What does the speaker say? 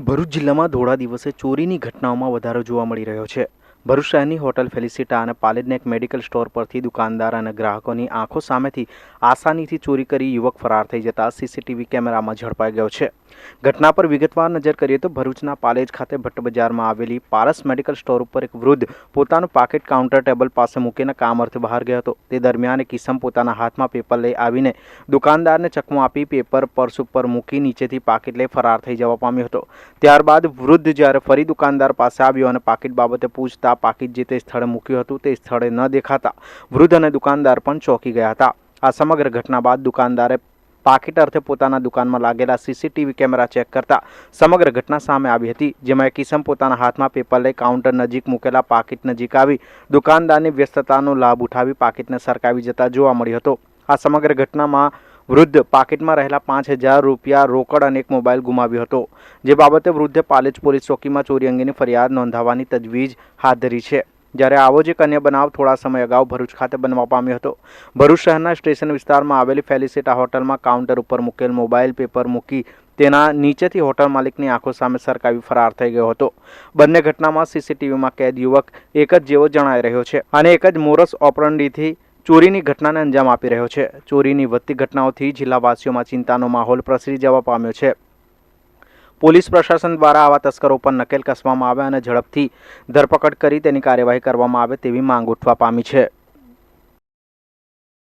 ભરૂચ જિલ્લામાં ધોળા દિવસે ચોરીની ઘટનાઓમાં વધારો જોવા મળી રહ્યો છે। ભરૂચ શહેરની હોટલ ફેલિસિટા અને પાલેજનેક મેડિકલ સ્ટોર પરથી દુકાનદાર અને ગ્રાહકોની આંખો સામેથી આસાનીથી ચોરી કરી યુવક ફરાર થઈ જતા સીસીટીવી કેમેરામાં ઝડપાઈ ગયો છે। ઘટના પર વિગતવાર નજર કરીએ તો ભરૂચના પાલેજ ખાતે ભટ્ટ બજારમાં આવેલી પારસ મેડિકલ સ્ટોર ઉપર એક વૃદ્ધ પોતાનું પાકીટ કાઉન્ટર ટેબલ પાસે મૂકીને કામ અર્થે બહાર ગયો હતો। તે દરમિયાન એક કિસમ પોતાના હાથમાં પેપર લઈ આવીને દુકાનદારને ચકમો આપી પેપર પર્સ ઉપર મૂકી નીચેથી પાકીટ લઈ ફરાર થઈ જવા પામ્યો હતો। ત્યારબાદ વૃદ્ધ જ્યારે ફરી દુકાનદાર પાસે આવ્યો અને પાકીટ બાબતે પૂછતા પાકીટ જે તે સ્થળે મૂક્યું હતું તે સ્થળે ન દેખાતા વૃદ્ધ અને દુકાનદાર પણ ચોંકી ગયા હતા। આ સમગ્ર ઘટના બાદ દુકાનદારે પાકીટ અર્થે પોતાના દુકાનમાં લાગેલા સીસીટીવી કેમેરા ચેક કરતા સમગ્ર ઘટના સામે આવી હતી, જેમાં એક કિસમ પોતાના હાથમાં પેપર લઈ કાઉન્ટર નજીક મૂકેલા પાકીટ નજીક આવી દુકાનદારની વ્યસ્તતાનો લાભ ઉઠાવી પાકીટને સરકાવી જતા જોવા મળ્યો હતો। આ સમગ્ર ઘટનામાં વૃદ્ધ પાકીટમાં રહેલા 5,000 રૂપિયા રોકડ અને એક મોબાઈલ ગુમાવ્યો હતો, જે બાબતે વૃદ્ધે પાલેજ પોલીસ ચોકીમાં ચોરી અંગેની ફરિયાદ નોંધાવવાની તજવીજ હાથ ધરી છે। જ્યારે આવો જ એક અન્ય બનાવ થોડા સમય અગાઉ ભરૂચ ખાતે બનવા પામ્યો હતો। ભરૂચ શહેરના સ્ટેશન વિસ્તારમાં આવેલી ફેલિસિટા હોટલમાં કાઉન્ટર ઉપર મૂકેલ મોબાઈલ પેપર મૂકી તેના નીચેથી હોટલ માલિકની આંખો સામે સરકાવી ફરાર થઈ ગયો હતો। બંને ઘટનામાં સીસીટીવીમાં કેદ યુવક એક જ જેવો જણાઈ રહ્યો છે અને એક જ મોરસ ઓપરન્ડીથી ચોરીની ઘટનાને અંજામ આપી રહ્યો છે। ચોરીની વધતી ઘટનાઓથી જિલ્લાવાસીઓમાં ચિંતાનો માહોલ પ્રસરી જવા પામ્યો છે। પોલીસ પ્રશાસન દ્વારા આવા તસ્કરો પર નકેલ કસવામાં આવે અને ઝડપથી ધરપકડ કરી તેની કાર્યવાહી કરવામાં આવે તેવી માંગ ઉઠવા પામી છે।